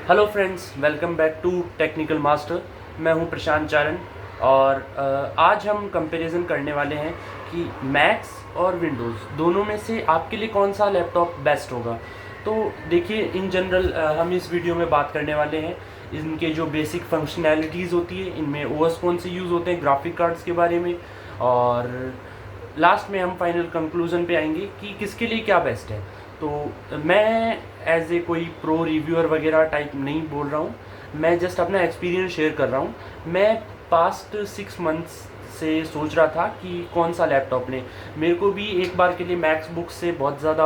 Hello friends, welcome back to technical master. मैं हूं प्रशांत चारण और आज हम कंपैरिजन करने वाले हैं कि मैक्स और विंडोज़ दोनों में से आपके लिए कौन सा लैपटॉप बेस्ट होगा। तो देखिए, इन जनरल हम इस वीडियो में बात करने वाले हैं इनके जो बेसिक फंक्शनैलिटीज़ होती है, इनमें ओएस कौन से यूज़ होते हैं, ग्राफिक कार्ड्स के बारे में, और लास्ट में हम फाइनल कंक्लूजन पे आएंगे कि किसके लिए क्या बेस्ट है। तो मैं एज ए कोई प्रो रिव्यूअर वगैरह टाइप नहीं बोल रहा हूँ, मैं जस्ट अपना एक्सपीरियंस शेयर कर रहा हूँ। मैं पास्ट 6 मंथ्स से सोच रहा था कि कौन सा लैपटॉप लें। मेरे को भी एक बार के लिए मैक्स बुक से बहुत ज़्यादा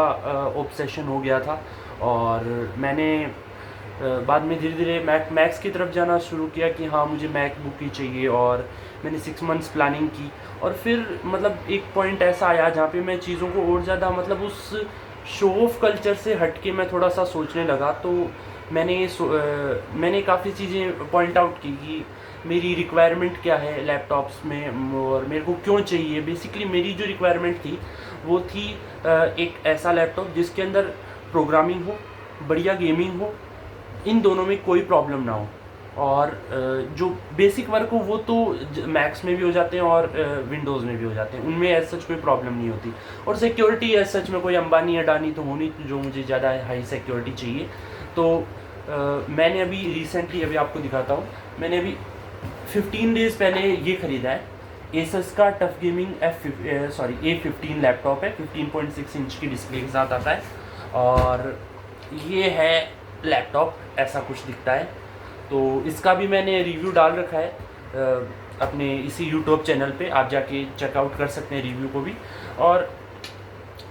ऑब्सेशन हो गया था और मैंने बाद में धीरे धीरे मैक्स की तरफ जाना शुरू किया कि हाँ, मुझे मैक बुक ही चाहिए। और मैंने 6 मंथ्स प्लानिंग की और फिर मतलब एक पॉइंट ऐसा आया जहाँ पे मैं चीज़ों को और ज़्यादा मतलब उस शो ऑफ कल्चर से हट के मैं थोड़ा सा सोचने लगा। तो मैंने काफ़ी चीज़ें पॉइंट आउट की कि मेरी रिक्वायरमेंट क्या है लैपटॉप्स में और मेरे को क्यों चाहिए। बेसिकली मेरी जो रिक्वायरमेंट थी वो थी एक ऐसा लैपटॉप जिसके अंदर प्रोग्रामिंग हो, बढ़िया गेमिंग हो, इन दोनों में कोई प्रॉब्लम ना हो। और जो बेसिक वर्क हो वो तो मैक्स में भी हो जाते हैं और विंडोज़ में भी हो जाते हैं, उनमें एज सच कोई प्रॉब्लम नहीं होती। और सिक्योरिटी एज सच में कोई अंबानी अडानी तो होनी जो मुझे ज़्यादा हाई सिक्योरिटी चाहिए। तो मैंने अभी रिसेंटली, अभी आपको दिखाता हूँ, मैंने अभी 15 डेज़ पहले ये ख़रीदा है। एसस का टफ गेमिंग A15 लैपटॉप है, 15.6 इंच की डिस्प्ले के साथ आता है। और ये है लैपटॉप, ऐसा कुछ दिखता है। तो इसका भी मैंने रिव्यू डाल रखा है अपने इसी यूट्यूब चैनल पे, आप जाके चेकआउट कर सकते हैं रिव्यू को भी। और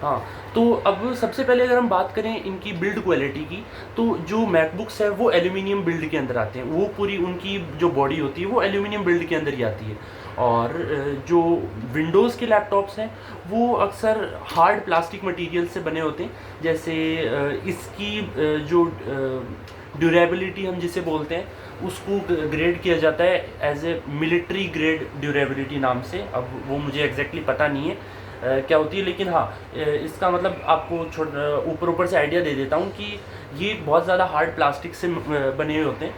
हाँ, तो अब सबसे पहले अगर हम बात करें इनकी बिल्ड क्वालिटी की, तो जो मैकबुक्स है वो एल्यूमिनियम बिल्ड के अंदर आते हैं। वो पूरी उनकी जो बॉडी होती है वो एल्यूमिनियम बिल्ड के अंदर ही आती है। और जो विंडोज़ के लैपटॉप्स हैं वो अक्सर हार्ड प्लास्टिक मटेरियल से बने होते हैं। जैसे इसकी जो ड्यूरेबिलिटी हम जिसे बोलते हैं उसको ग्रेड किया जाता है as a military grade durability नाम से। अब वो मुझे एग्जैक्टली पता नहीं है क्या होती है, लेकिन हाँ, इसका मतलब आपको ऊपर से आइडिया दे देता हूँ कि ये बहुत ज़्यादा हार्ड प्लास्टिक से बने हुए होते हैं।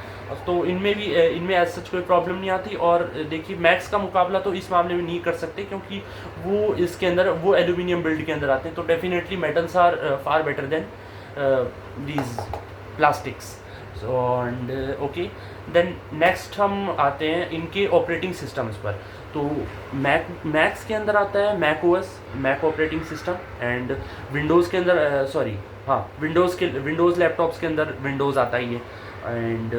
तो इनमें एज सच कोई प्रॉब्लम नहीं आती। और देखिए, मैक्स का मुकाबला तो इस मामले में नहीं कर सकते क्योंकि वो इसके अंदर वो एल्यूमिनियम बिल्ड के अंदर आते हैं। तो definitely metals are far better than these plastics. And okay, then next हम आते हैं इनके ऑपरेटिंग सिस्टम्स पर। तो मैक्स के अंदर आता है Mac OS, Mac operating system. And Windows के अंदर विंडोज़ लैपटॉप्स के अंदर विंडोज़ आता ही है। एंड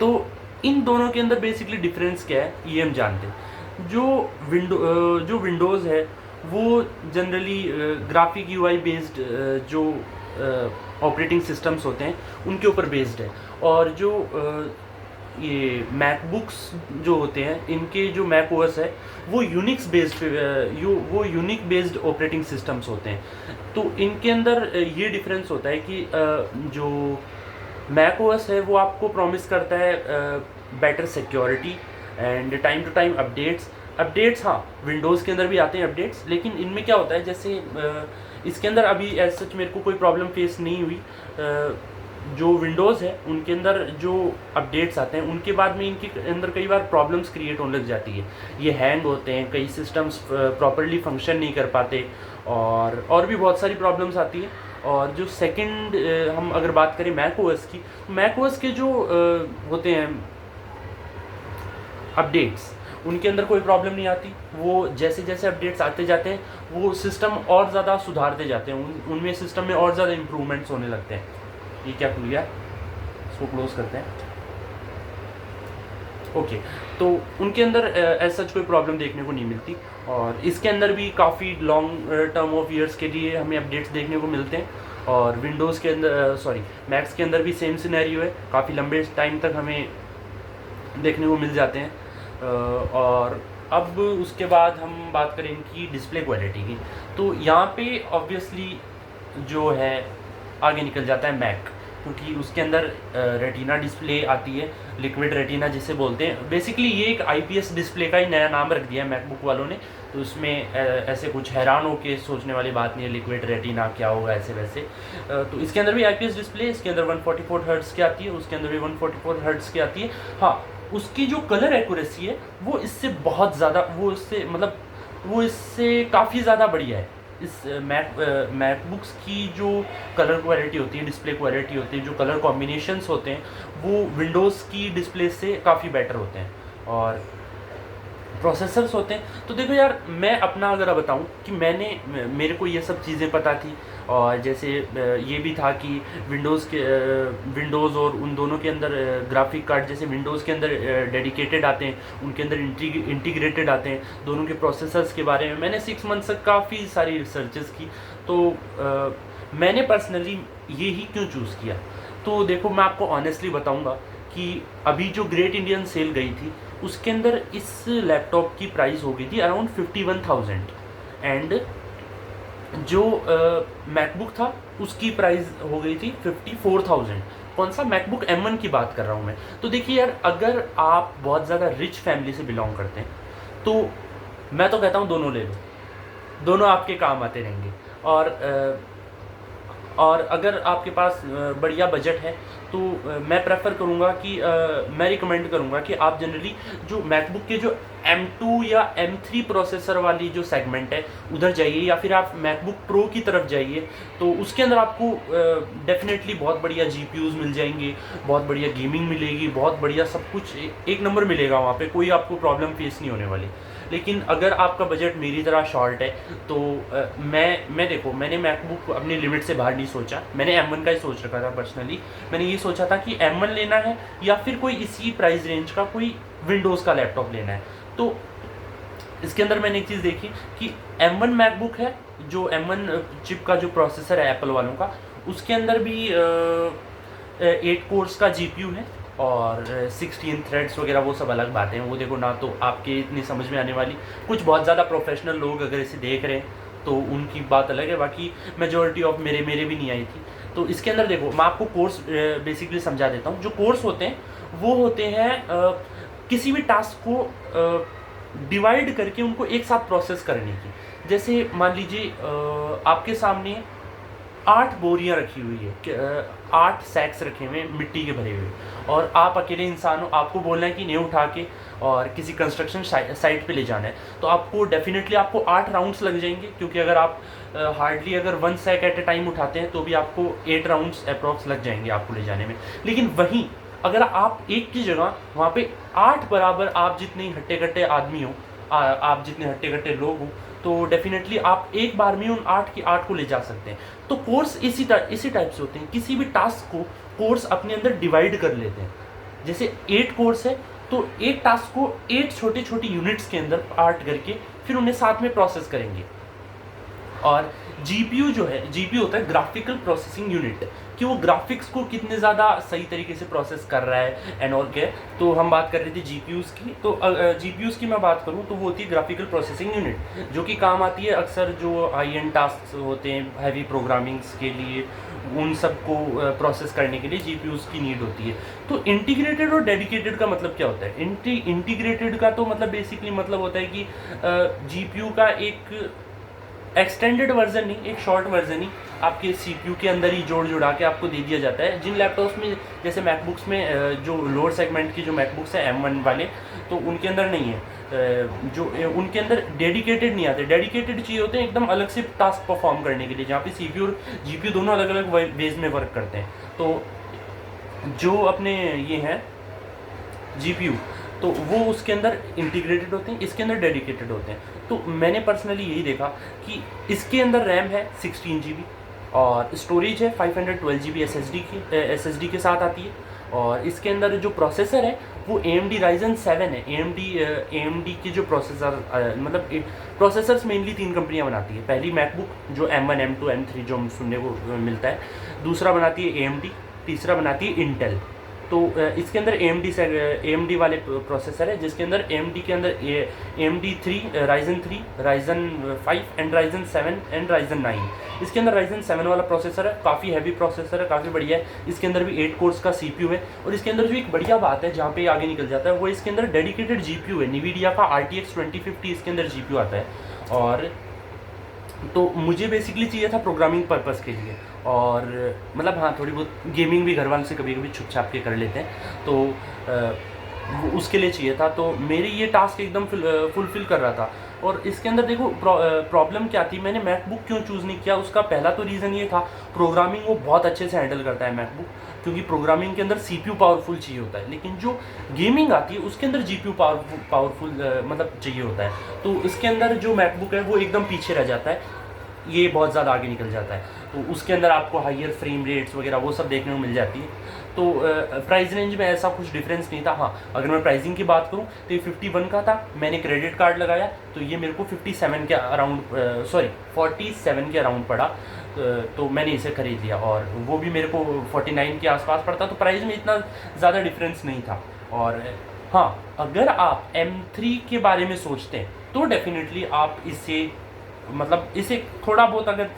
तो इन दोनों के अंदर बेसिकली डिफरेंस क्या है ये हम जानते हैं। जो विंडोज़ है वो जनरली ग्राफिक यूआई बेस्ड जो ऑपरेटिंग सिस्टम्स होते हैं उनके ऊपर बेस्ड है। और जो ये मैकबुक्स जो होते हैं इनके जो मैक ओएस है वो यूनिक बेस्ड ऑपरेटिंग सिस्टम्स होते हैं। तो इनके अंदर ये डिफरेंस होता है कि जो मैक ओएस है वो आपको प्रॉमिस करता है better security and time to time updates. हाँ, विंडोज़ के अंदर भी आते हैं अपडेट्स, लेकिन इनमें क्या होता है, जैसे इसके अंदर अभी एज सच मेरे को कोई प्रॉब्लम फेस नहीं हुई। जो विंडोज़ है उनके अंदर जो अपडेट्स आते हैं उनके बाद में इनके अंदर कई बार प्रॉब्लम्स क्रिएट होने लग जाती है। ये हैंग होते हैं, कई सिस्टम्स प्रॉपरली फंक्शन नहीं कर पाते और भी बहुत सारी प्रॉब्लम्स आती है। और जो सेकंड हम अगर बात करें मैक ओएस की, मैक ओएस के जो होते हैं अपडेट्स उनके अंदर कोई प्रॉब्लम नहीं आती। वो जैसे जैसे अपडेट्स आते जाते हैं वो सिस्टम और ज़्यादा सुधारते जाते हैं, उनमें सिस्टम में और ज़्यादा इम्प्रूवमेंट्स होने लगते हैं। ये क्या खुल गया, इसको क्लोज करते हैं। ओके, तो उनके अंदर एज सच कोई प्रॉब्लम देखने को नहीं मिलती। और इसके अंदर भी काफ़ी लॉन्ग टर्म ऑफ ईयर्स के लिए हमें अपडेट्स देखने को मिलते हैं। और विंडोज़ के अंदर मैक्स के अंदर भी सेम सिनेरियो है, काफ़ी लंबे टाइम तक हमें देखने को मिल जाते हैं। और अब उसके बाद हम बात करें इनकी डिस्प्ले क्वालिटी की, तो यहाँ पे ऑब्वियसली जो है आगे निकल जाता है मैक, क्योंकि उसके अंदर रेटिना डिस्प्ले आती है, लिक्विड रेटिना जिसे बोलते हैं। बेसिकली ये एक आईपीएस डिस्प्ले का ही नया नाम रख दिया है मैकबुक वालों ने, तो इसमें ऐसे कुछ हैरान हो के सोचने वाली बात नहीं है लिक्विड रेटिना क्या होगा ऐसे वैसे। तो इसके अंदर भी IPS डिस्प्ले, इसके अंदर 144 हर्ट्ज़ की आती है, उसके अंदर भी 144 हर्ट्ज़ की आती है। हाँ, उसकी जो कलर एक्यूरेसी है वो इससे बहुत ज़्यादा, वो इससे काफ़ी ज़्यादा बढ़िया है। इस मैकबुक्स की जो कलर क्वालिटी होती है, डिस्प्ले क्वालिटी होती है, जो कलर कॉम्बिनेशंस होते हैं, वो विंडोज़ की डिस्प्ले से काफ़ी बेटर होते हैं। और प्रोसेसर्स होते हैं, तो देखो यार, मैं अपना अगर बताऊं कि मेरे को ये सब चीज़ें पता थी, और जैसे ये भी था कि विंडोज़ और उन दोनों के अंदर ग्राफिक कार्ड, जैसे विंडोज़ के अंदर डेडिकेटेड आते हैं, उनके अंदर इंटीग्रेटेड आते हैं, दोनों के प्रोसेसर्स के बारे में मैंने 6 मंथ तक काफ़ी सारी रिसर्चेस की। तो मैंने पर्सनली ये ही क्यों चूज़ किया, तो देखो मैं आपको ऑनेस्टली बताऊंगा कि अभी जो ग्रेट इंडियन सेल गई थी उसके अंदर इस लैपटॉप की प्राइस हो गई थी अराउंड 51,000, एंड जो मैकबुक था उसकी प्राइस हो गई थी 54,000। कौन सा? मैकबुक M1 की बात कर रहा हूँ मैं। तो देखिए यार, अगर आप बहुत ज़्यादा रिच फैमिली से बिलोंग करते हैं तो मैं तो कहता हूँ दोनों ले लो, दोनों आपके काम आते रहेंगे। और अगर आपके पास बढ़िया बजट है तो मैं प्रेफर करूँगा कि मैं रिकमेंड करूँगा कि आप जनरली जो मैकबुक के जो M2 या M3 प्रोसेसर वाली जो सेगमेंट है उधर जाइए, या फिर आप मैकबुक प्रो की तरफ जाइए। तो उसके अंदर आपको डेफिनेटली बहुत बढ़िया GPUs मिल जाएंगे, बहुत बढ़िया गेमिंग मिलेगी, बहुत बढ़िया सब कुछ एक नंबर मिलेगा वहाँ पे, कोई आपको प्रॉब्लम फेस नहीं होने वाली। लेकिन अगर आपका बजट मेरी तरह शॉर्ट है तो मैंने मैकबुक अपनी लिमिट से बाहर नहीं सोचा, मैंने M1 का ही सोच रखा था पर्सनली। मैंने ये सोचा था कि M1 लेना है या फिर कोई इसी प्राइस रेंज का कोई विंडोज़ का लैपटॉप लेना है। तो इसके अंदर मैंने एक चीज़ देखी कि M1 मैकबुक है, जो M1 चिप का जो प्रोसेसर है एप्पल वालों का, उसके अंदर भी 8 कोर्स का GPU है और 16 थ्रेड्स वगैरह, वो सब अलग बातें हैं, वो देखो ना तो आपके इतनी समझ में आने वाली। कुछ बहुत ज़्यादा प्रोफेशनल लोग अगर इसे देख रहे हैं तो उनकी बात अलग है, बाकी मेजॉरिटी ऑफ मेरे भी नहीं आई थी। तो इसके अंदर देखो, मैं आपको कोर्स बेसिकली समझा देता हूँ। जो कोर्स होते हैं वो होते हैं किसी भी टास्क को डिवाइड करके उनको एक साथ प्रोसेस करने की। जैसे मान लीजिए आपके सामने 8 बोरियां रखी हुई है, 8 सैक्स रखे हुए हैं मिट्टी के भरे हुए, और आप अकेले इंसान हो, आपको बोलना है कि इन्हें उठा के और किसी कंस्ट्रक्शन साइट पे ले जाना है। तो आपको डेफिनेटली 8 राउंड्स लग जाएंगे, क्योंकि अगर आप हार्डली अगर 1 सैक एट ए टाइम उठाते हैं तो भी आपको 8 राउंड्स अप्रॉक्स लग जाएंगे आपको ले जाने में। लेकिन वहीं अगर आप एक की जगह वहाँ पे 8 बराबर, आप जितने हट्टे कट्टे आदमी हो, आप जितने हट्टे कट्टे लोग हो, तो डेफिनेटली आप एक बार में उन 8 की 8 को ले जा सकते हैं। तो कोर्स इसी टाइप से होते हैं, किसी भी टास्क को कोर्स अपने अंदर डिवाइड कर लेते हैं। जैसे 8 कोर्स है तो एक टास्क को 8 छोटे छोटे यूनिट्स के अंदर पार्ट करके फिर उन्हें साथ में प्रोसेस करेंगे। और GPU जो है, GPU होता है ग्राफिकल प्रोसेसिंग यूनिट, कि वो ग्राफिक्स को कितने ज़्यादा सही तरीके से प्रोसेस कर रहा है एंड और क्या। तो हम बात कर रहे थे GPUs की, तो GPUs की मैं बात करूँ तो वो होती है ग्राफिकल प्रोसेसिंग यूनिट, जो कि काम आती है अक्सर जो हाई एंड टास्क होते हैं हैवी प्रोग्रामिंग्स के लिए, उन सब को प्रोसेस करने के लिए GPUs की नीड होती है। तो इंटीग्रेटेड और डेडिकेटेड का मतलब क्या होता है? इंटीग्रेटेड का तो मतलब बेसिकली मतलब होता है कि GPU का एक एक्सटेंडेड वर्जन नहीं, एक शॉर्ट वर्जन ही आपके CPU के अंदर ही जोड़ जुड़ा के आपको दे दिया जाता है। जिन लैपटॉप्स में, जैसे मैकबुक्स में जो लोअर सेगमेंट की जो मैकबुक्स हैं M1 वाले, तो उनके अंदर नहीं है, जो उनके अंदर डेडिकेटेड नहीं आते। डेडिकेटेड चाहिए होते हैं एकदम अलग से टास्क परफॉर्म करने के लिए, जहाँ पे CPU और GPU दोनों अलग अलग वेज में वर्क करते हैं। तो जो अपने ये हैं GPU, तो वो उसके अंदर इंटीग्रेटेड होते हैं, इसके अंदर डेडिकेटेड होते हैं। तो मैंने पर्सनली यही देखा कि इसके अंदर रैम है 16 GB और स्टोरेज है 512 GB SSD के साथ आती है। और इसके अंदर जो प्रोसेसर है वो AMD Ryzen 7 है। AMD के जो प्रोसेसर, मतलब प्रोसेसर्स मेनली 3 कंपनियां बनाती है। पहली मैकबुक जो M1, M2, M3 जो सुनने को मिलता है, दूसरा बनाती है AMD, तीसरा बनाती है इंटेल। तो इसके अंदर AMD वाले प्रोसेसर है, जिसके अंदर AMD के अंदर AMD 3 Ryzen 3 Ryzen 5 and Ryzen 7 and Ryzen 9। इसके अंदर Ryzen 7 वाला प्रोसेसर है, काफ़ी हैवी प्रोसेसर है, काफ़ी बढ़िया है। इसके अंदर भी 8 कोर्स का CPU है। और इसके अंदर जो एक बढ़िया बात है जहाँ पे आगे निकल जाता है, वो इसके अंदर डेडिकेटेड GPU है, NVIDIA का RTX 2050 इसके अंदर GPU आता है। और तो मुझे बेसिकली चाहिए था प्रोग्रामिंग पर्पस के लिए, और मतलब हाँ थोड़ी बहुत गेमिंग भी घर वालों से कभी कभी छुप छाप के कर लेते हैं, तो वो उसके लिए चाहिए था। तो मेरी ये टास्क एकदम फुलफिल कर रहा था। और इसके अंदर देखो प्रॉब्लम क्या थी, मैंने मैकबुक क्यों चूज़ नहीं किया, उसका पहला तो रीज़न ये था, प्रोग्रामिंग वो बहुत अच्छे से हैंडल करता है मैकबुक, क्योंकि प्रोग्रामिंग के अंदर CPU पावरफुल चाहिए होता है, लेकिन जो गेमिंग आती है उसके अंदर GPU पावरफुल मतलब चाहिए होता है। तो इसके अंदर जो मैकबुक है वो एकदम पीछे रह जाता है, ये बहुत ज़्यादा आगे निकल जाता है। तो उसके अंदर आपको हायर फ्रेम रेट्स वगैरह वो सब देखने को मिल जाती है। तो प्राइस रेंज में ऐसा कुछ डिफरेंस नहीं था। हाँ, अगर मैं प्राइसिंग की बात करूँ तो ये 51 का था, मैंने क्रेडिट कार्ड लगाया तो ये मेरे को 57 के अराउंड 47 के अराउंड पड़ा। तो मैंने इसे खरीद लिया, और वो भी मेरे को 49 के आसपास पड़ता, तो प्राइस में इतना ज़्यादा डिफरेंस नहीं था। और हाँ, अगर आप M3 के बारे में सोचते हैं तो डेफिनेटली आप इसे मतलब इसे थोड़ा बहुत अगर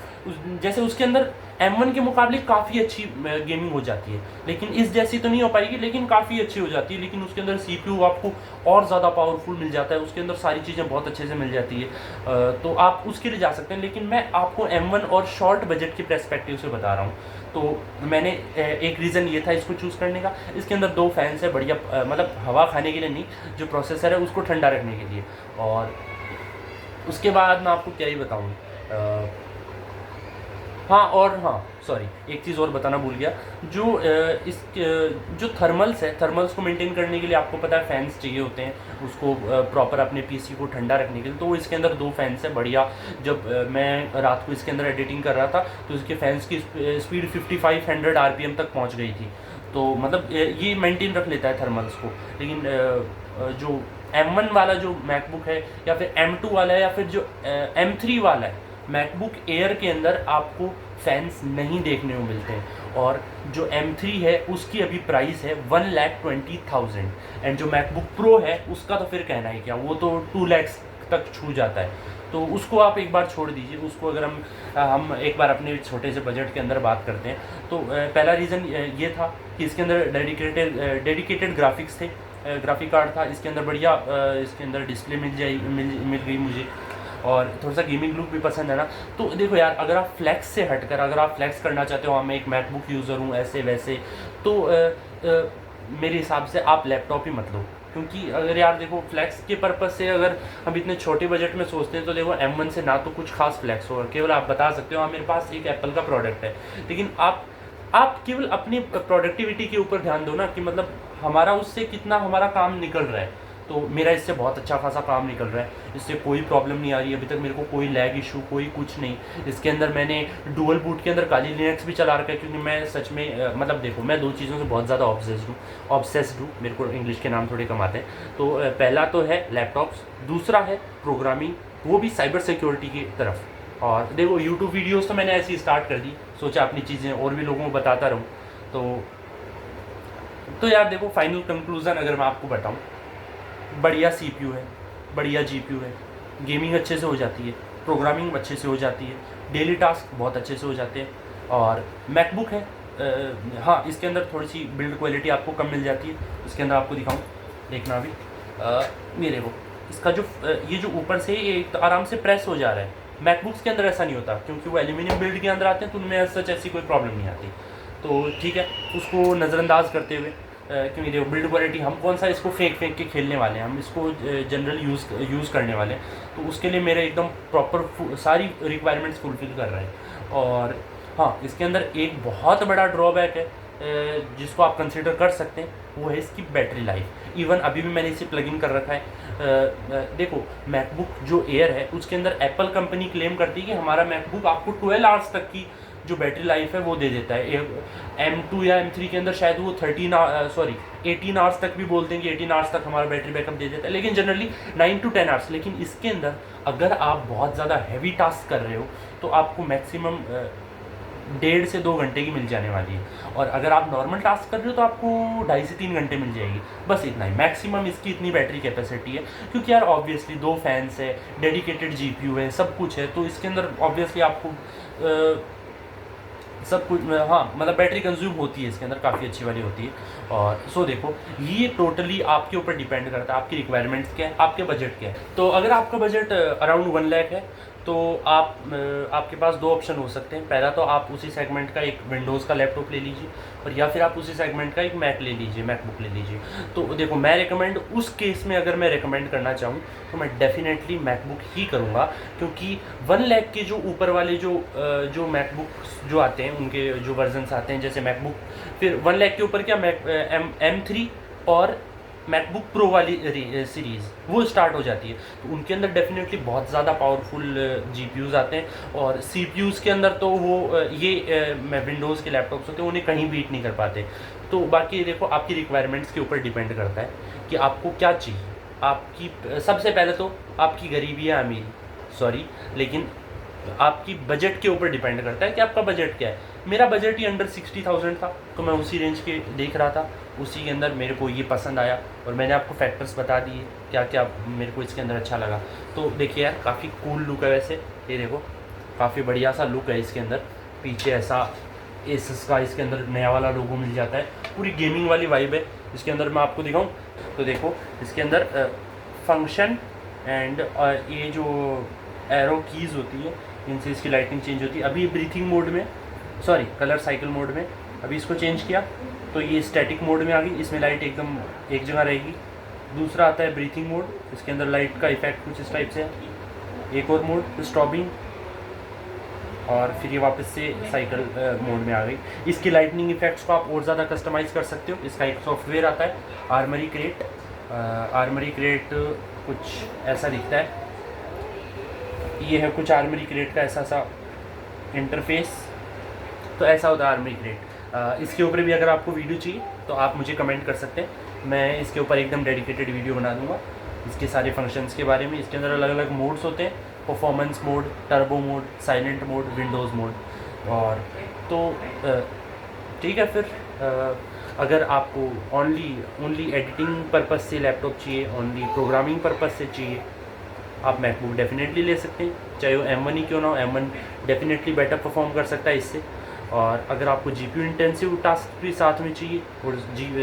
जैसे उसके अंदर M1 के मुकाबले काफ़ी अच्छी गेमिंग हो जाती है, लेकिन इस जैसी तो नहीं हो पाएगी, लेकिन काफ़ी अच्छी हो जाती है। लेकिन उसके अंदर CPU आपको और ज़्यादा पावरफुल मिल जाता है, उसके अंदर सारी चीज़ें बहुत अच्छे से मिल जाती है। तो आप उसके लिए जा सकते हैं, लेकिन मैं आपको M1 और शॉर्ट बजट के पर्सपेक्टिव से बता रहा हूँ। तो मैंने एक रीज़न ये था इसको चूज़ करने का, इसके अंदर 2 फैंस है बढ़िया, मतलब हवा खाने के लिए नहीं, जो प्रोसेसर है उसको ठंडा रखने के लिए। और उसके बाद मैं आपको क्या ही बताऊँ, हाँ सॉरी, एक चीज़ और बताना भूल गया, जो थर्मल्स को मेंटेन करने के लिए आपको पता है फैंस चाहिए होते हैं, उसको प्रॉपर अपने PC को ठंडा रखने के लिए। तो इसके अंदर 2 फैंस है बढ़िया। जब मैं रात को इसके अंदर एडिटिंग कर रहा था तो इसके फैंस की स्पीड 5500 RPM तक पहुंच गई थी। तो मतलब ये मेंटेन रख लेता है थर्मल्स को। लेकिन जो M1 वाला जो मैकबुक है, या फिर M2 वाला है, या फिर जो M3 वाला है, मैकबुक एयर के अंदर आपको फैंस नहीं देखने को मिलते हैं। और जो M3 है उसकी अभी प्राइस है 1,20,000, एंड जो मैकबुक प्रो है उसका तो फिर कहना ही क्या, वो तो 2 लाख तक छू जाता है। तो उसको आप एक बार छोड़ दीजिए, उसको अगर हम एक बार अपने छोटे से बजट के अंदर बात करते हैं, तो पहला रीज़न ये था कि इसके अंदर डेडिकेटेड ग्राफिक्स थे, ग्राफिक कार्ड था इसके अंदर बढ़िया, इसके अंदर डिस्प्ले मिल गई मुझे, और थोड़ा सा गेमिंग लुक भी पसंद है ना। तो देखो यार, अगर आप फ्लैक्स से हटकर अगर आप फ्लैक्स करना चाहते हो, हाँ मैं एक मैकबुक यूज़र हूँ ऐसे वैसे, तो मेरे हिसाब से आप लैपटॉप ही मत लो। क्योंकि अगर यार देखो फ्लैक्स के पर्पज़ से अगर हम इतने छोटे बजट में सोचते हैं, तो देखो M1 से ना तो कुछ खास फ्लैक्स होगा, केवल आप बता सकते हो हाँ मेरे पास एक एप्पल का प्रोडक्ट है। लेकिन आप केवल अपनी प्रोडक्टिविटी के ऊपर ध्यान दो ना, कि मतलब हमारा उससे कितना हमारा काम निकल रहा है। तो मेरा इससे बहुत अच्छा खासा काम निकल रहा है, इससे कोई प्रॉब्लम नहीं आ रही है अभी तक मेरे को, कोई लैग इशू कोई कुछ नहीं। इसके अंदर मैंने डुअल बूट के अंदर काली लिनक्स भी चला रखा है, क्योंकि मैं सच में मतलब देखो मैं 2 चीज़ों से बहुत ज़्यादा ऑब्सेस्ड हूँ, मेरे को इंग्लिश के नाम थोड़े कम आते हैं। तो पहला तो है लैपटॉप्स, दूसरा है प्रोग्रामिंग, वो भी साइबर सिक्योरिटी की तरफ। और देखो यूट्यूब वीडियोज़ तो मैंने ऐसी स्टार्ट कर दी, सोचा अपनी चीज़ें और भी लोगों को बताता रहूँ। तो यार देखो फाइनल कंक्लूज़न अगर मैं आपको बताऊँ, बढ़िया CPU है, बढ़िया GPU है, गेमिंग अच्छे से हो जाती है, प्रोग्रामिंग अच्छे से हो जाती है, डेली टास्क बहुत अच्छे से हो जाते हैं। और मैकबुक है, हाँ इसके अंदर थोड़ी सी बिल्ड क्वालिटी आपको कम मिल जाती है। इसके अंदर आपको दिखाऊँ, देखना अभी, ये देखो इसका जो ये जो ऊपर से ये तो आराम से प्रेस हो जा रहा है। मैकबुक्स के अंदर ऐसा नहीं होता, क्योंकि वो एल्यूमिनियम बिल्ड के अंदर आते हैं, तो उनमें सच ऐसी कोई प्रॉब्लम नहीं आती। तो ठीक है, उसको नज़रअंदाज करते हुए, क्योंकि देखो बिल्ड क्वालिटी हम कौन सा इसको फेंक के खेलने वाले हैं, हम इसको जनरल यूज़ करने वाले हैं। तो उसके लिए मेरे एकदम प्रॉपर सारी रिक्वायरमेंट्स फुलफिल कर रहे हैं। और हाँ, इसके अंदर एक बहुत बड़ा ड्रॉबैक है जिसको आप कंसिडर कर सकते हैं, वो है इसकी बैटरी लाइफ। इवन अभी भी मैंने इसे प्लग इन कर रखा है। देखो मैकबुक जो एयर है उसके अंदर एप्पल कंपनी क्लेम करती है कि हमारा मैकबुक आपको 12 आवर्स तक की जो बैटरी लाइफ है वो दे देता है। M2 या M3 के अंदर शायद वो 18 आवर्स तक भी बोलते हैं कि 18 आवर्स तक हमारा बैटरी बैकअप दे देता है, लेकिन जनरली 9 to 10 आवर्स। लेकिन इसके अंदर अगर आप बहुत ज़्यादा हैवी टास्क कर रहे हो तो आपको मैक्सिमम 1.5 से 2 घंटे की मिल जाने वाली है, और अगर आप नॉर्मल टास्क कर रहे हो तो आपको 2.5 से 3 घंटे मिल जाएगी, बस इतना ही मैक्सिमम इसकी इतनी बैटरी कैपेसिटी है। क्योंकि यार ऑब्वियसली 2 फैंस है, डेडिकेटेड जीपीयू है, सब कुछ है, तो इसके अंदर ऑब्वियसली आपको सब कुछ, हाँ मतलब बैटरी कंज्यूम होती है इसके अंदर, काफ़ी अच्छी वाली होती है। और सो देखो, ये टोटली आपके ऊपर डिपेंड करता है, आपकी रिक्वायरमेंट्स क्या है, आपके बजट क्या है। तो अगर आपका बजट अराउंड 1 लाख है तो आपके पास 2 ऑप्शन हो सकते हैं। पहला तो आप उसी सेगमेंट का एक विंडोज़ का लैपटॉप ले लीजिए, और या फिर आप उसी सेगमेंट का एक मैक ले लीजिए, मैकबुक ले लीजिए। तो देखो, मैं रिकमेंड उस केस में अगर मैं रिकमेंड करना चाहूँ तो मैं डेफिनेटली मैकबुक ही करूँगा, क्योंकि 1 लाख के जो ऊपर वाले जो मैकबुक जो आते हैं, उनके जो वर्जन्स आते हैं, जैसे मैकबुक, फिर 1 लाख के ऊपर क्या M3 और मैकबुक प्रो वाली सीरीज़ वो स्टार्ट हो जाती है, तो उनके अंदर डेफिनेटली बहुत ज़्यादा पावरफुल जीपीयूज़ आते हैं, और सीपीयूज़ के अंदर तो वो ये विंडोज़ के लैपटॉप्स होते हैं, उन्हें कहीं बीट नहीं कर पाते। तो बाकी देखो, आपकी रिक्वायरमेंट्स के ऊपर डिपेंड करता है कि आपको क्या चाहिए। आपकी सबसे पहले तो आपकी गरीबी या अमीरी, सॉरी, लेकिन आपकी बजट के ऊपर डिपेंड करता है कि आपका बजट क्या है। मेरा बजट ही अंडर 60,000 था, तो मैं उसी रेंज के देख रहा था, उसी के अंदर मेरे को ये पसंद आया, और मैंने आपको फैक्टर्स बता दिए क्या क्या मेरे को इसके अंदर अच्छा लगा। तो देखिए यार, काफ़ी कूल लुक है वैसे, ये देखो काफ़ी बढ़िया सा लुक है इसके अंदर। पीछे ऐसा एसस का इसके अंदर नया वाला लोगो मिल जाता है, पूरी गेमिंग वाली वाइब है इसके अंदर। मैं आपको दिखाऊं तो देखो, इसके अंदर फंक्शन एंड ये जो एरो कीज़ होती है, इनसे इसकी लाइटिंग चेंज होती है। अभी ब्रीथिंग मोड में, सॉरी कलर साइकिल मोड में अभी इसको चेंज किया, तो ये स्टैटिक मोड में आ गई, इसमें लाइट एकदम एक जगह रहेगी। दूसरा आता है ब्रीथिंग मोड, इसके अंदर लाइट का इफेक्ट कुछ इस टाइप से है। एक और मोड स्टॉपिंग, और फिर ये वापस से साइकिल मोड में आ गई। इसकी लाइटनिंग इफेक्ट्स को आप और ज़्यादा कस्टमाइज़ कर सकते हो। इसका एक सॉफ्टवेयर आता है आर्मरी क्रेट। आर्मरी क्रेट कुछ ऐसा दिखता है, ये है कुछ आर्मरी क्रेट का ऐसा सा इंटरफेस, तो ऐसा होता है आर्मरी क्रेट। इसके ऊपर भी अगर आपको वीडियो चाहिए तो आप मुझे कमेंट कर सकते हैं, मैं इसके ऊपर एकदम डेडिकेटेड वीडियो बना दूंगा इसके सारे फंक्शंस के बारे में। इसके अंदर अलग अलग मोड्स होते हैं, performance mode, turbo mode, silent mode, Windows mode. और तो ठीक है, फिर अगर आपको ओनली एडिटिंग पर्पज़ से लैपटॉप चाहिए, ओनली प्रोग्रामिंग पर्पज़ से चाहिए, आप मैकबुक डेफिनेटली ले सकते हैं, चाहे वो M1 ही क्यों ना हो। M1 डेफिनेटली बेटर परफॉर्म कर सकता है इससे। और अगर आपको GPU इंटेंसिव टास्क भी साथ में चाहिए और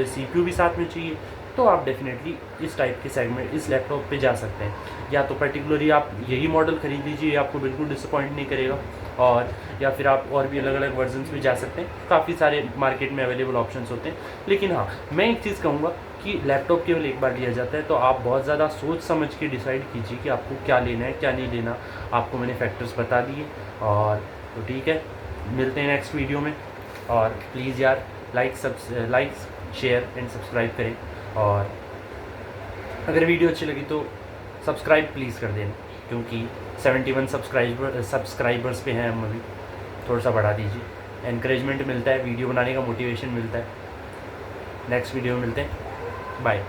CPU भी साथ में चाहिए, तो आप डेफिनेटली इस टाइप के सेगमेंट, इस लैपटॉप पे जा सकते हैं। या तो पर्टिकुलरली आप यही मॉडल ख़रीद लीजिए, आपको बिल्कुल डिसअपॉइंट नहीं करेगा। और या फिर आप और भी अलग अलग वर्जन्स भी जा सकते हैं, काफ़ी सारे मार्केट में अवेलेबल ऑप्शंस होते हैं। लेकिन हाँ, मैं एक चीज़ कहूँगा कि लैपटॉप केवल एक बार लिया जाता है, तो आप बहुत ज़्यादा सोच समझ के डिसाइड कीजिए कि आपको क्या लेना है क्या नहीं लेना। आपको मैंने फैक्टर्स बता दिए, और तो ठीक है, मिलते हैं नेक्स्ट वीडियो में। और प्लीज़ यार लाइक शेयर एंड सब्सक्राइब करें, और अगर वीडियो अच्छी लगी तो सब्सक्राइब प्लीज़ कर देना, क्योंकि 71 सब्सक्राइबर्स पे हैं हम अभी, थोड़ा सा बढ़ा दीजिए। एनकरेजमेंट मिलता है, वीडियो बनाने का मोटिवेशन मिलता है। नेक्स्ट वीडियो में मिलते हैं, बाय।